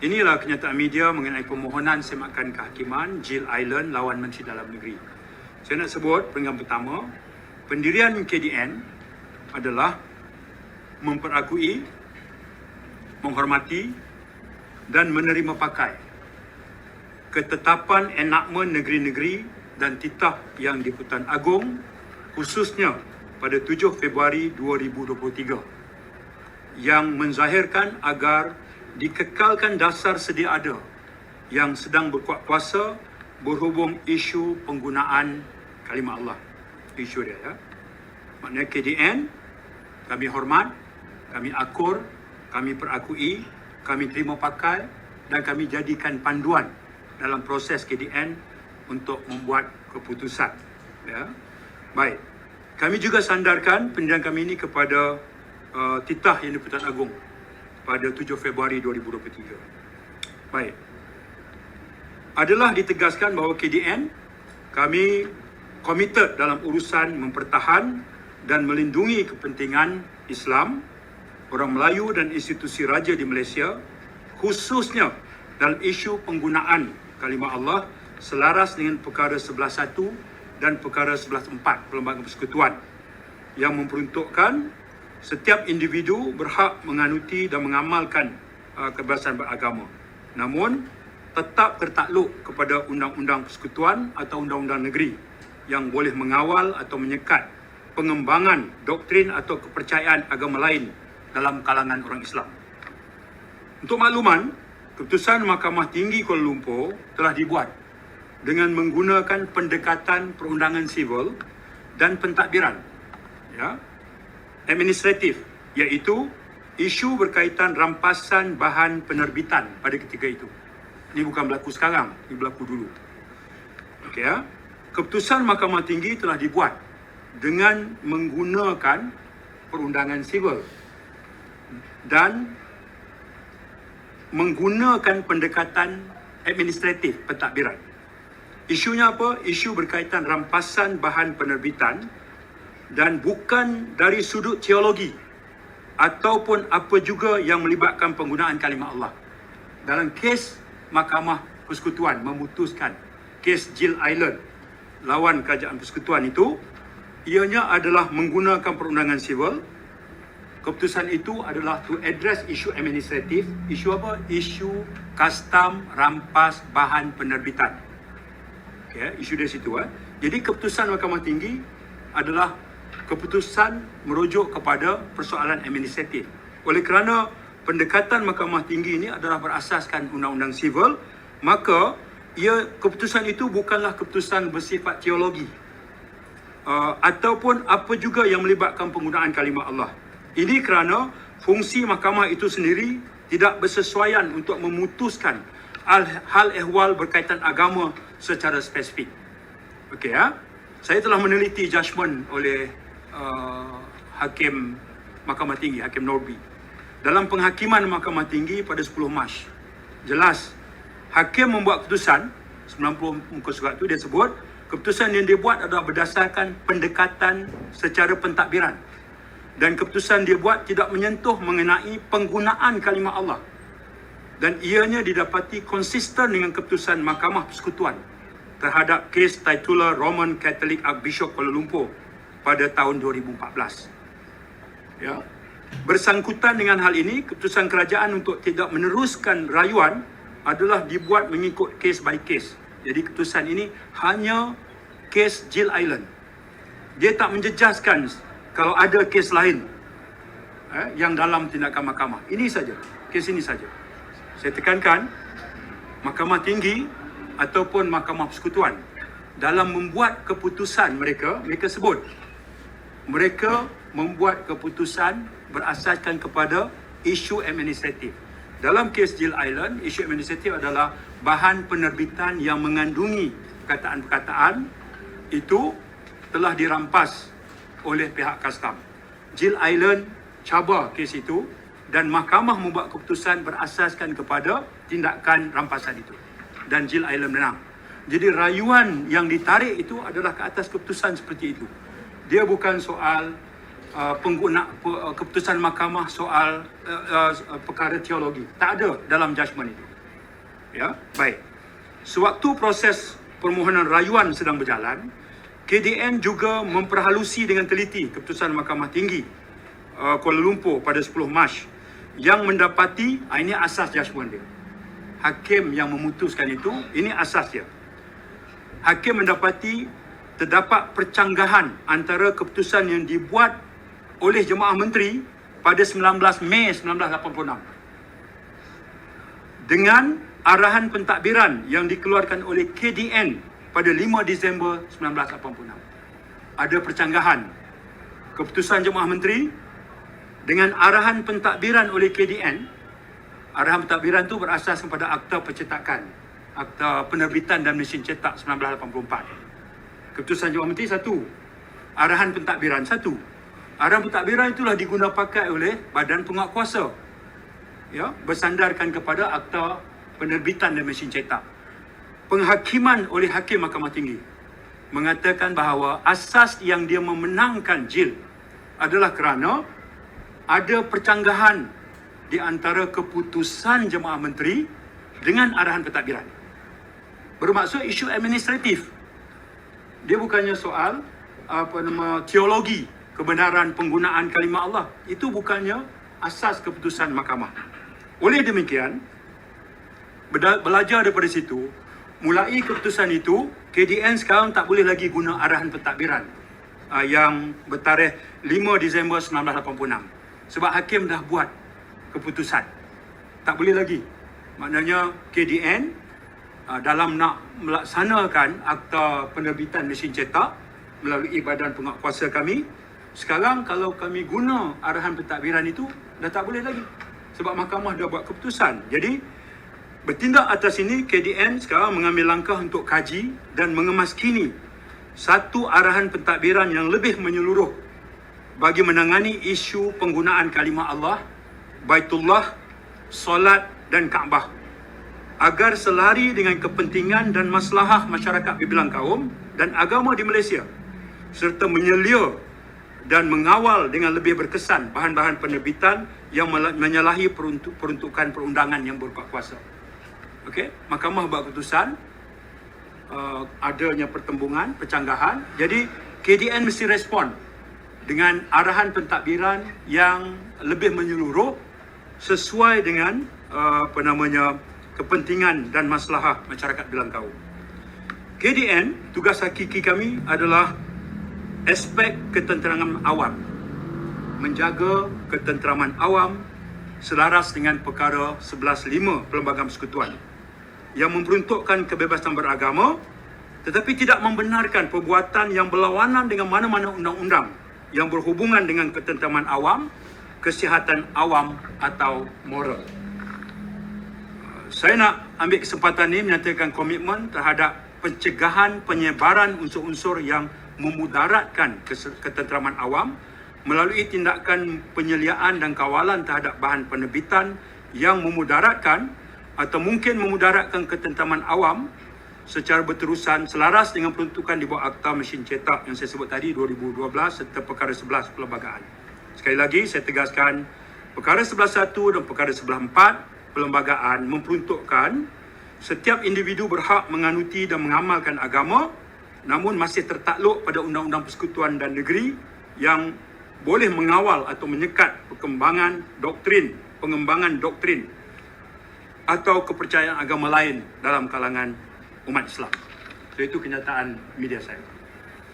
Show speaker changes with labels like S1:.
S1: Inilah kenyataan media mengenai permohonan semakan kehakiman Jill Island lawan Menteri Dalam Negeri. Saya nak sebut peringkat pertama, pendirian KDN adalah memperakui, menghormati dan menerima pakai ketetapan enakmen negeri-negeri dan titah yang di-Pertuan Agong, khususnya pada 7 Februari 2023 yang menzahirkan agar dikekalkan dasar sedia ada yang sedang berkuat kuasa berhubung isu penggunaan kalimah Allah. Isu dia, ya. Maknanya KDN, kami hormat, kami akur, kami perakui, kami terima pakai dan kami jadikan panduan dalam proses KDN untuk membuat keputusan. Ya. Baik. Kami juga sandarkan pendirian kami ini kepada titah yang di-Pertuan Agong pada 7 Februari 2023. Baik. Adalah ditegaskan bahawa KDN, kami komited dalam urusan mempertahan dan melindungi kepentingan Islam, orang Melayu dan institusi raja di Malaysia, khususnya dalam isu penggunaan kalimah Allah selaras dengan perkara 11.1 dan perkara 11.4 Perlembagaan Persekutuan yang memperuntukkan setiap individu berhak menganuti dan mengamalkan kebebasan beragama. Namun, tetap tertakluk kepada undang-undang persekutuan atau undang-undang negeri yang boleh mengawal atau menyekat pengembangan doktrin atau kepercayaan agama lain dalam kalangan orang Islam. Untuk makluman, keputusan Mahkamah Tinggi Kuala Lumpur telah dibuat dengan menggunakan pendekatan perundangan sivil dan pentadbiran, ya, administratif, iaitu isu berkaitan rampasan bahan penerbitan pada ketika itu. Ini bukan berlaku sekarang, ini berlaku dulu. Okey, ya. Keputusan Mahkamah Tinggi telah dibuat dengan menggunakan perundangan sivil dan menggunakan pendekatan administratif pentadbiran. Isunya apa? Isu berkaitan rampasan bahan penerbitan dan bukan dari sudut teologi ataupun apa juga yang melibatkan penggunaan kalimah Allah. Dalam kes Mahkamah Persekutuan memutuskan kes Jill Island lawan Kerajaan Persekutuan itu, ianya adalah menggunakan perundangan sivil. Keputusan itu adalah to address isu administratif. Isu apa? Isu custom rampas bahan penerbitan. Okay, isu dari situ. Jadi keputusan Mahkamah Tinggi adalah keputusan merujuk kepada persoalan administratif. Oleh kerana pendekatan Mahkamah Tinggi ini adalah berasaskan undang-undang sivil, maka keputusan itu bukanlah keputusan bersifat teologi ataupun apa juga yang melibatkan penggunaan kalimah Allah. Ini kerana fungsi mahkamah itu sendiri tidak bersesuaian untuk memutuskan hal ehwal berkaitan agama secara spesifik. Okey, ya. Saya telah meneliti judgement oleh Hakim Mahkamah Tinggi, Hakim Norby. Dalam penghakiman Mahkamah Tinggi pada 10 Mac, jelas Hakim membuat keputusan 90 muka surat itu, dia sebut keputusan yang dia buat adalah berdasarkan pendekatan secara pentadbiran dan keputusan dia buat tidak menyentuh mengenai penggunaan kalimah Allah dan ianya didapati konsisten dengan keputusan Mahkamah Persekutuan terhadap kes titular Roman Catholic Archbishop Kuala Lumpur pada tahun 2014. Ya. Bersangkutan dengan hal ini, keputusan kerajaan untuk tidak meneruskan rayuan adalah dibuat mengikut case by case. Jadi keputusan ini hanya kes Jill Island. Dia tak menjejaskan kalau ada kes lain yang dalam tindakan mahkamah. Ini saja, kes ini saja. Saya tekankan, Mahkamah Tinggi ataupun Mahkamah Persekutuan dalam membuat keputusan mereka sebut mereka membuat keputusan berasaskan kepada isu administratif. Dalam kes Jill Island, isu administratif adalah bahan penerbitan yang mengandungi perkataan-perkataan itu telah dirampas oleh pihak custom. Jill Island cabar kes itu dan mahkamah membuat keputusan berasaskan kepada tindakan rampasan itu. Dan Jill Island menang. Jadi rayuan yang ditarik itu adalah ke atas keputusan seperti itu. Dia bukan soal keputusan mahkamah soal perkara teologi. Tak ada dalam judgement itu. Ya, baik. Sewaktu proses permohonan rayuan sedang berjalan, KDN juga memperhalusi dengan teliti keputusan Mahkamah Tinggi Kuala Lumpur pada 10 Mac yang mendapati, ini asas judgement dia. Hakim yang memutuskan itu, ini asas dia. Hakim mendapati terdapat percanggahan antara keputusan yang dibuat oleh Jemaah Menteri pada 19 Mei 1986 dengan arahan pentadbiran yang dikeluarkan oleh KDN pada 5 Disember 1986. Ada percanggahan keputusan Jemaah Menteri dengan arahan pentadbiran oleh KDN. Arahan pentadbiran itu berasas kepada Akta Percetakan, Akta Penerbitan dan Mesin Cetak 1984. Keputusan Jemaah Menteri satu, arahan pentadbiran satu. Arahan pentadbiran itulah digunakan pakai oleh badan penguatkuasa, ya, bersandarkan kepada Akta Penerbitan dan Mesin Cetak. Penghakiman oleh Hakim Mahkamah Tinggi mengatakan bahawa asas yang dia memenangkan JIL adalah kerana ada percanggahan di antara keputusan Jemaah Menteri dengan arahan pentadbiran. Bermaksud isu administratif. Dia bukannya soal teologi, kebenaran penggunaan kalimah Allah. Itu bukannya asas keputusan mahkamah. Oleh demikian, belajar daripada situ, mulai keputusan itu, KDN sekarang tak boleh lagi guna arahan pentadbiran yang bertarikh 5 Disember 1986. Sebab hakim dah buat keputusan. Tak boleh lagi. Maknanya KDN dalam nak melaksanakan Akta Penerbitan Mesin Cetak melalui badan penguatkuasa kami, sekarang kalau kami guna arahan pentadbiran itu, dah tak boleh lagi. Sebab mahkamah dah buat keputusan. Jadi, bertindak atas ini, KDN sekarang mengambil langkah untuk kaji dan mengemaskini satu arahan pentadbiran yang lebih menyeluruh bagi menangani isu penggunaan kalimah Allah, Baitullah, solat dan Kaabah, agar selari dengan kepentingan dan maslahah masyarakat berbilang kaum dan agama di Malaysia, serta menyelia dan mengawal dengan lebih berkesan bahan-bahan penerbitan yang menyalahi peruntukan perundangan yang berkuat kuasa. Okey, mahkamah buat keputusan adanya pertembungan, percanggahan. Jadi KDN mesti respon dengan arahan pentadbiran yang lebih menyeluruh sesuai dengan kepentingan dan maslahah masyarakat bilang kaum. KDN, tugas hakiki kami adalah aspek ketenteraman awam, menjaga ketenteraman awam selaras dengan perkara 11.5 Perlembagaan Persekutuan yang memperuntukkan kebebasan beragama tetapi tidak membenarkan perbuatan yang berlawanan dengan mana-mana undang-undang yang berhubungan dengan ketenteraman awam, kesihatan awam atau moral. Saya nak ambil kesempatan ini menyatakan komitmen terhadap pencegahan penyebaran unsur-unsur yang memudaratkan ketenteraman awam melalui tindakan penyeliaan dan kawalan terhadap bahan penerbitan yang memudaratkan atau mungkin memudaratkan ketenteraman awam secara berterusan selaras dengan peruntukan di bawah Akta Mesin Cetak yang saya sebut tadi 2012 serta perkara 11 perlembagaan. Sekali lagi saya tegaskan, perkara 11.1 dan perkara 11.4 perlembagaan memperuntukkan setiap individu berhak menganuti dan mengamalkan agama namun masih tertakluk pada Undang-Undang Persekutuan dan Negeri yang boleh mengawal atau menyekat pengembangan doktrin atau kepercayaan agama lain dalam kalangan umat Islam. So, itu kenyataan media saya.